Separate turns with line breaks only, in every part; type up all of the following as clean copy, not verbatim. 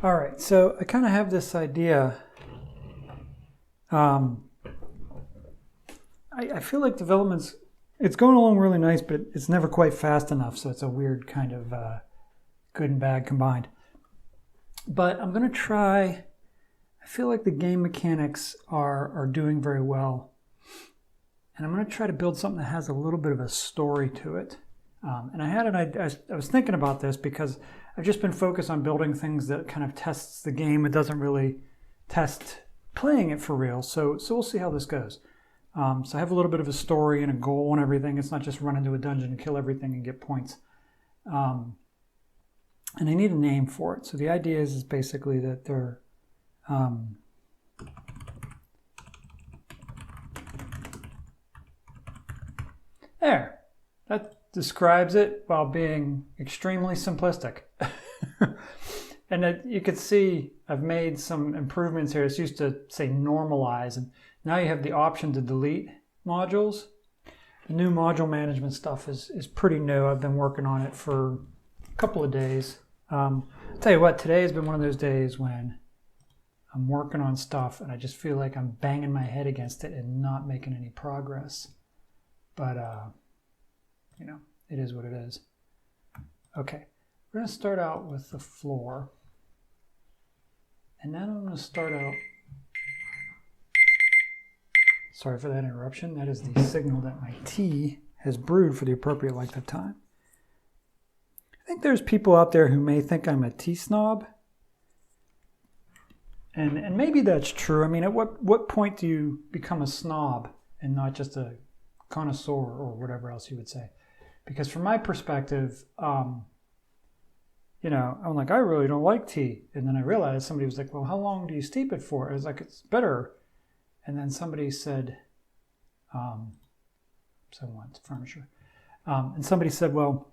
All right, so I kind of have this idea. I feel like development's, it's going along really nice, but it's never quite fast enough. So it's a weird kind of good and bad combined. But I'm going to try, I feel like the game mechanics are doing very well. And I'm going to try to build something that has a little bit of a story to it. And I was thinking about this because I've just been focused on building things that kind of tests the game. It doesn't really test playing it for real. So we'll see how this goes. So I have a little bit of a story and a goal and everything. It's not just run into a dungeon and kill everything and get points. And I need a name for it. So the idea is basically that they're there. That describes it while being extremely simplistic. And you could see I've made some improvements here. It's used to say normalize, and now you have the option to delete modules. The new module management stuff is pretty new. I've been working on it for a couple of days. I'll tell you what, today has been one of those days when I'm working on stuff and I just feel like I'm banging my head against it and not making any progress. But, you know, it is what it is. Okay, we're going to start out with the floor. And then I'm going to start out, sorry for that interruption, that is the signal that my tea has brewed for the appropriate length of time. I think there's people out there who may think I'm a tea snob. And maybe that's true. I mean, at what point do you become a snob and not just a connoisseur or whatever else you would say? Because from my perspective, you know, I'm like, I really don't like tea. And then I realized somebody was like, well, how long do you steep it for? I was like, it's better. And then somebody said, someone's furniture. And somebody said, well,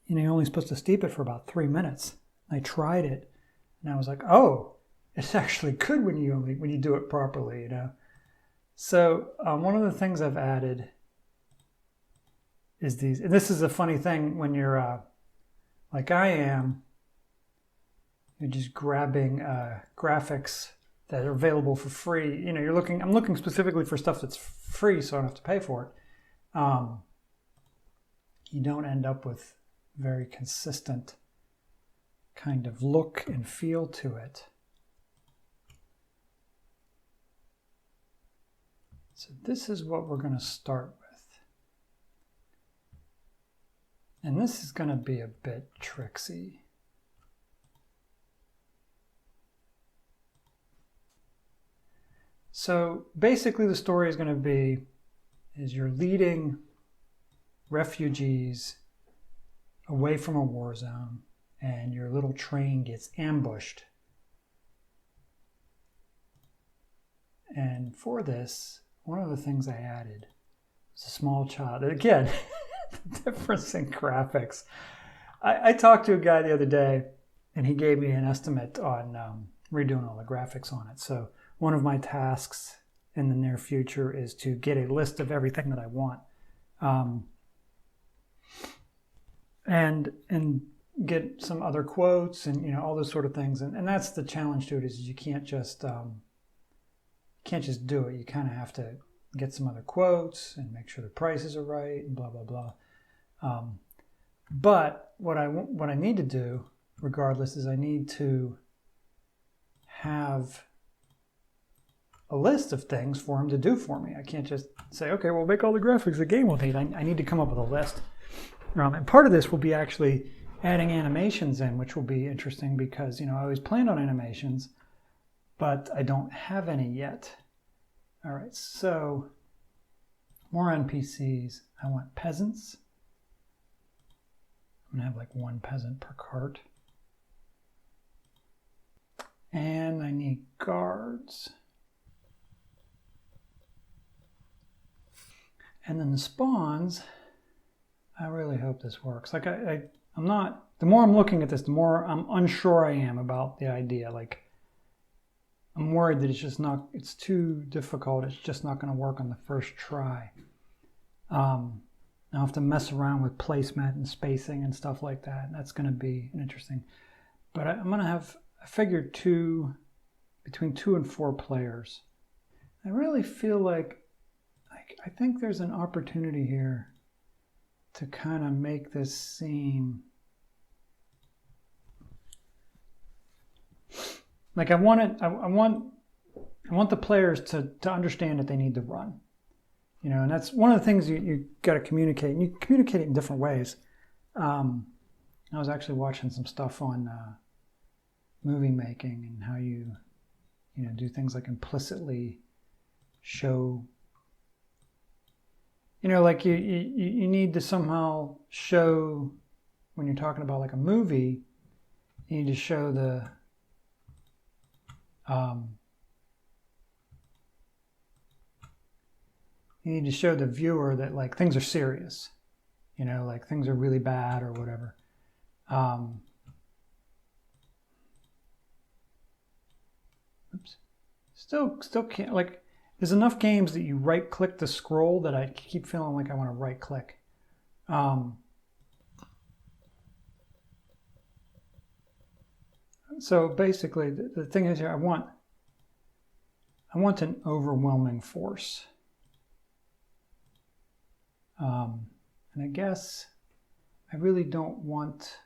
you know, you're only supposed to steep it for about 3 minutes. And I tried it and I was like, oh, it's actually good when you do it properly, you know? So one of the things I've added is these, and this is a funny thing when you're, like I am, you're just grabbing graphics that are available for free. You know, I'm looking specifically for stuff that's free so I don't have to pay for it. You don't end up with very consistent kind of look and feel to it. So this is what we're going to start with. And this is going to be a bit tricksy. So basically the story is going to be, is you're leading refugees away from a war zone and your little train gets ambushed. And for this, one of the things I added was a small child. And again, the difference in graphics. I talked to a guy the other day and he gave me an estimate on redoing all the graphics on it. So one of my tasks in the near future is to get a list of everything that I want, and get some other quotes and, you know, all those sort of things. And that's the challenge to it, is you can't just do it. You kind of have to get some other quotes and make sure the prices are right and blah, blah, blah. But what I need to do, regardless, is I need to have a list of things for him to do for me. I can't just say, okay, well, make all the graphics the game will need. I need to come up with a list. And part of this will be actually adding animations in, which will be interesting because, you know, I always planned on animations, but I don't have any yet. All right, so more NPCs. I want peasants. I'm gonna have like one peasant per cart. And I need guards. And then the spawns, I really hope this works. Like I'm not, the more I'm looking at this, the more I'm unsure I am about the idea. Like I'm worried that it's too difficult. It's just not going to work on the first try. I'll have to mess around with placement and spacing and stuff like that. And that's going to be interesting. But I'm going to have I figured between 2 and 4 players. I really feel like I think there's an opportunity here to kind of make this seem like I want the players to understand that they need to run. You know, and that's one of the things you got to communicate, and you communicate it in different ways. I was actually watching some stuff on movie making and how you do things like implicitly show. You know, like you need to somehow show when you're talking about like a movie, you need to show the you need to show the viewer that like things are serious, you know, like things are really bad or whatever. Oops. Still can't, like, there's enough games that you right click the scroll that I keep feeling like I want to right click. So basically the thing is here, I want an overwhelming force. And I guess I really don't want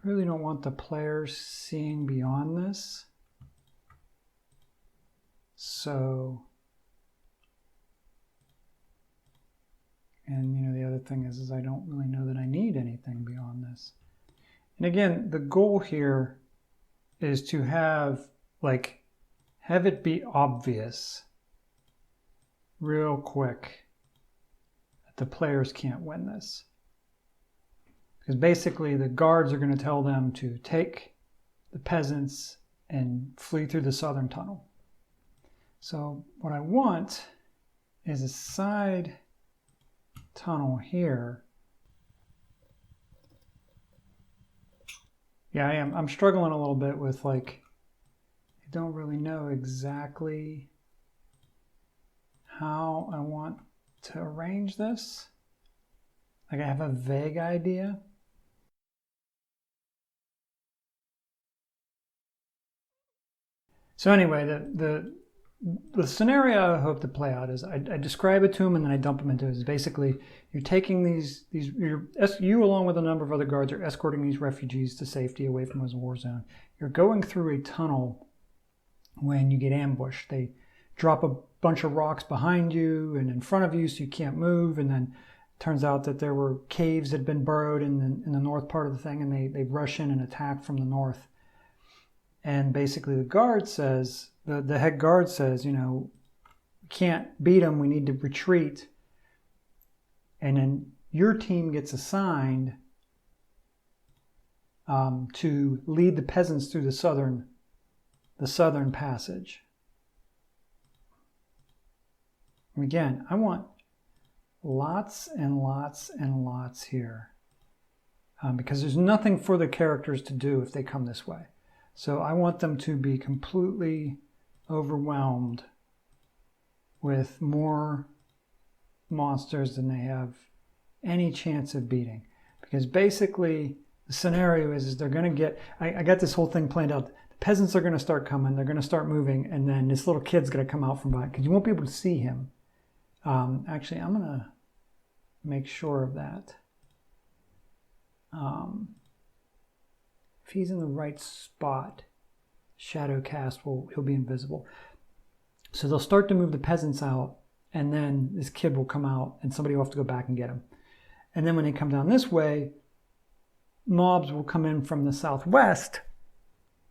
the players seeing beyond this. So, and you know, the other thing is I don't really know that I need anything beyond this. And again, the goal here is to have it be obvious real quick that the players can't win this. Because basically the guards are going to tell them to take the peasants and flee through the southern tunnel. So what I want is a side tunnel here. Yeah, I am. I'm struggling a little bit with I don't really know exactly how I want to arrange this. Like I have a vague idea. So anyway, the scenario I hope to play out is I describe it to him and then I dump him into it. Is basically you're taking you along with a number of other guards are escorting these refugees to safety away from this war zone. You're going through a tunnel when you get ambushed. They drop a bunch of rocks behind you and in front of you so you can't move, and then it turns out that there were caves that had been burrowed in the north part of the thing, and they rush in and attack from the north. And basically the guard says, the head guard says, you know, we can't beat them, we need to retreat. And then your team gets assigned to lead the peasants through the southern passage. And again, I want lots and lots and lots here because there's nothing for the characters to do if they come this way. So I want them to be completely overwhelmed with more monsters than they have any chance of beating. Because basically the scenario is they're going to get, I got this whole thing planned out. The peasants are going to start coming, they're going to start moving, and then this little kid's going to come out from behind because you won't be able to see him. Actually, I'm going to make sure of that. If he's in the right spot, shadow cast he'll be invisible. So they'll start to move the peasants out, and then this kid will come out, and somebody will have to go back and get him. And then when they come down this way, mobs will come in from the southwest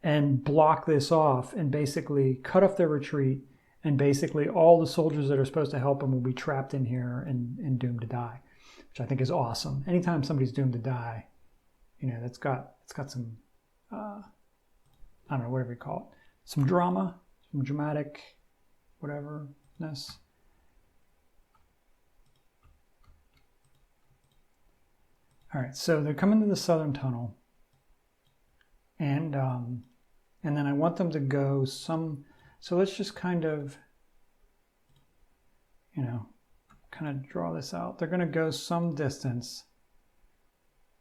and block this off and basically cut off their retreat, and basically all the soldiers that are supposed to help them will be trapped in here and doomed to die, which I think is awesome. Anytime somebody's doomed to die, you know, it's got some, I don't know, whatever you call it, some drama, some dramatic whateverness. All right, so they're coming to the southern tunnel, and then I want them to go some. So let's just kind of, you know, kind of draw this out. They're going to go some distance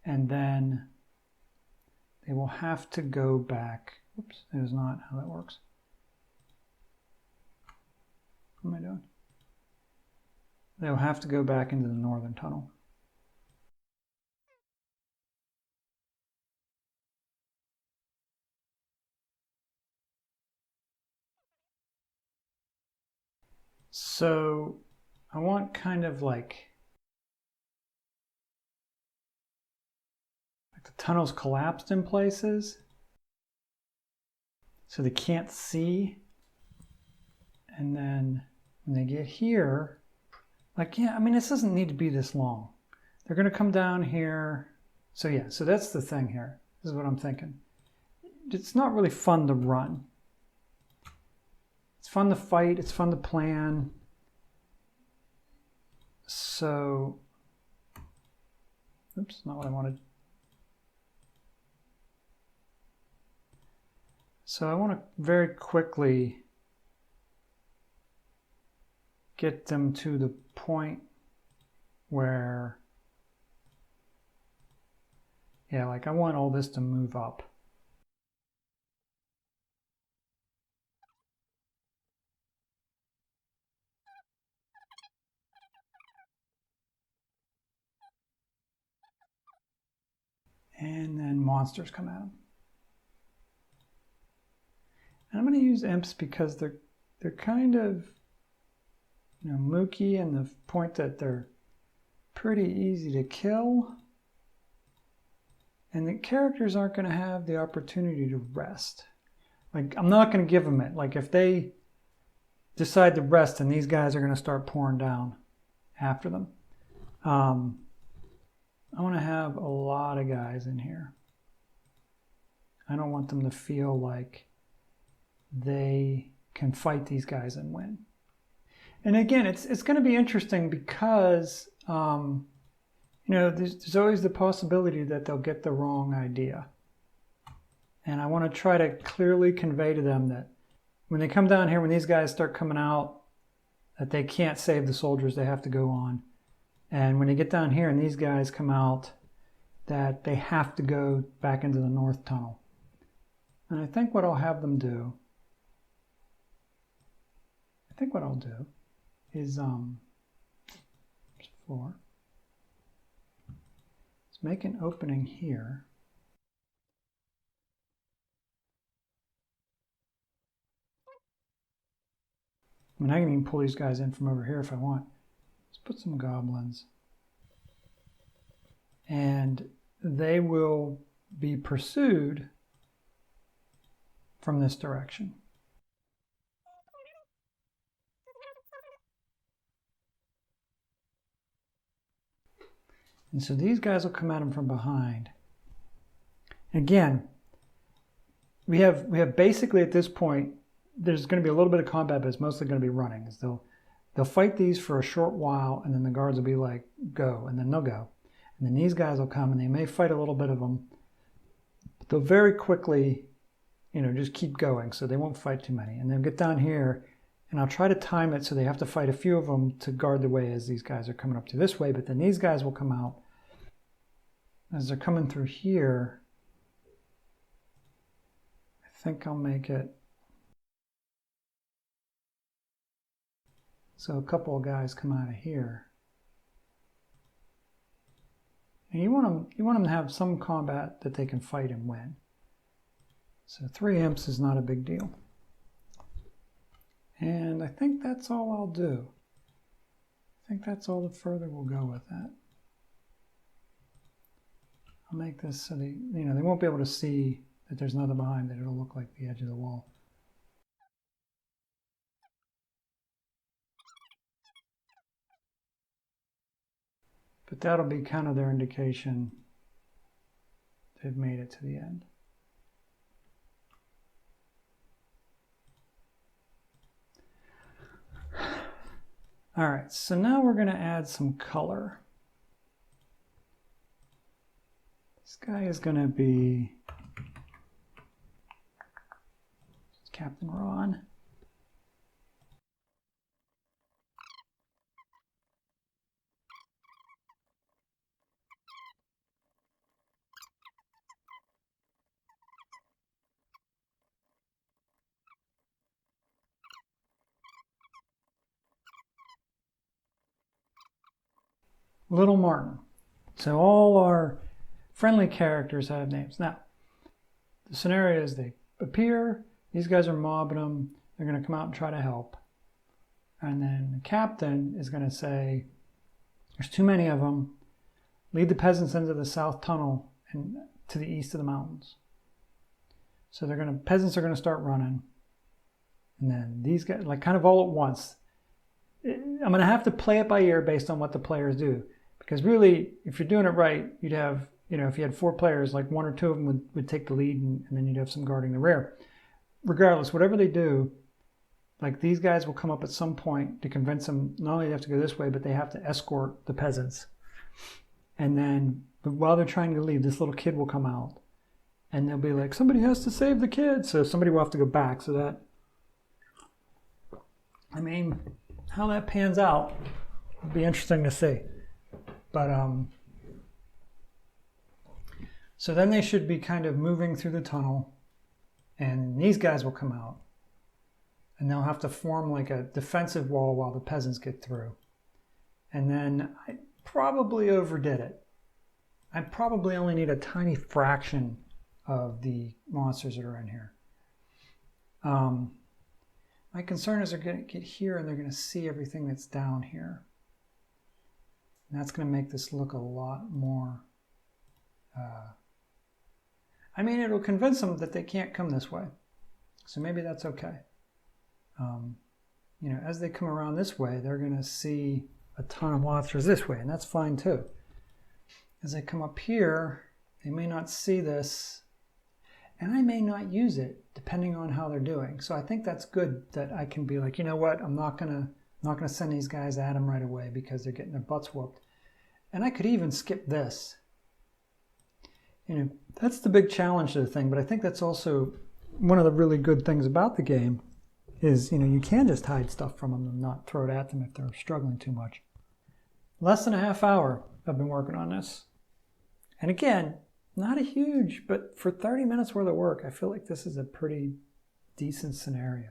and then they will have to go back. Oops, that is not how that works. What am I doing? They'll have to go back into the northern tunnel. So I want kind of like the tunnels collapsed in places so they can't see. And then when they get here, like, yeah, I mean, this doesn't need to be this long. They're going to come down here. So yeah, so that's the thing here. This is what I'm thinking. It's not really fun to run. It's fun to fight. It's fun to plan. So, oops, not what I wanted. So I want to very quickly get them to the point where, yeah, like I want all this to move up. And then monsters come at them. And I'm going to use imps because they're kind of, you know, mooky, and the point that they're pretty easy to kill. And the characters aren't going to have the opportunity to rest. Like, I'm not going to give them it. Like, if they decide to rest, then these guys are going to start pouring down after them. I want to have a lot of guys in here. I don't want them to feel like they can fight these guys and win. And again, it's going to be interesting because, you know, there's always the possibility that they'll get the wrong idea. And I want to try to clearly convey to them that when they come down here, when these guys start coming out, that they can't save the soldiers, they have to go on. And when they get down here and these guys come out, that they have to go back into the north tunnel. And I think what I'll have them do, is floor. Let's make an opening here. I mean, I can even pull these guys in from over here if I want. Let's put some goblins. And they will be pursued from this direction. And so these guys will come at them from behind. Again, we have basically at this point, there's going to be a little bit of combat, but it's mostly going to be running. They'll fight these for a short while, and then the guards will be like, go, and then they'll go. And then these guys will come, and they may fight a little bit of them, but they'll very quickly, you know, just keep going, so they won't fight too many. And they'll get down here, and I'll try to time it so they have to fight a few of them to guard the way as these guys are coming up to this way, but then these guys will come out. As they're coming through here, I think I'll make it so a couple of guys come out of here. And you want them to have some combat that they can fight and win. So 3 imps is not a big deal. And I think that's all I'll do. I think that's all the further we'll go with that. I'll make this so they won't be able to see that there's nothing behind it. It'll look like the edge of the wall. But that'll be kind of their indication they've made it to the end. All right, so now we're going to add some color. This guy is going to be Captain Ron. Little Martin. So all our friendly characters have names. Now, the scenario is they appear, these guys are mobbing them, they're going to come out and try to help. And then the captain is going to say, there's too many of them, lead the peasants into the south tunnel and to the east of the mountains. So peasants are going to start running. And then these guys, like kind of all at once. I'm going to have to play it by ear based on what the players do. Because really, if you're doing it right, you'd have, if you had 4 players, like 1 or 2 of them would take the lead and then you'd have some guarding the rear. Regardless, whatever they do, like these guys will come up at some point to convince them not only they have to go this way, but they have to escort the peasants. And then while they're trying to leave, this little kid will come out. And they'll be like, somebody has to save the kid. So somebody will have to go back. So that, how that pans out will be interesting to see. But, so then they should be kind of moving through the tunnel. And these guys will come out. And they'll have to form like a defensive wall while the peasants get through. And then I probably overdid it. I probably only need a tiny fraction of the monsters that are in here. My concern is they're going to get here and they're going to see everything that's down here. And that's going to make this look a lot more... it'll convince them that they can't come this way. So maybe that's okay. As they come around this way, they're going to see a ton of monsters this way, and that's fine too. As they come up here, they may not see this, and I may not use it depending on how they're doing. So I think that's good that I can be like, you know what, I'm not gonna send these guys at them right away because they're getting their butts whooped. And I could even skip this. That's the big challenge to the thing, but I think that's also one of the really good things about the game is, you can just hide stuff from them and not throw it at them if they're struggling too much. Less than a half hour I've been working on this. And again, not a huge, but for 30 minutes worth of work, I feel like this is a pretty decent scenario.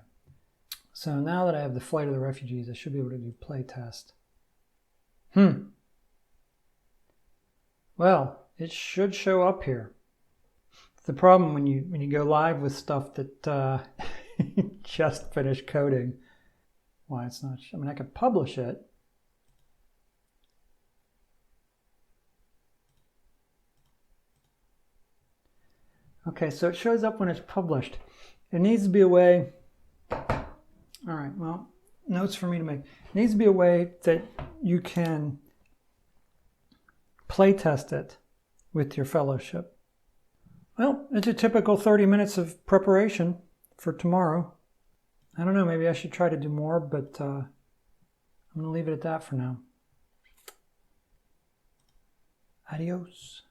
So now that I have the Flight of the Refugees, I should be able to do play test. Well, it should show up here. The problem when you go live with stuff that just finished coding, why it's not, I could publish it. Okay, so it shows up when it's published. It needs to be a way, all right, well, notes for me to make. It needs to be a way that you can play test it with your fellowship. Well, it's a typical 30 minutes of preparation for tomorrow. I don't know, maybe I should try to do more, but I'm going to leave it at that for now. Adios.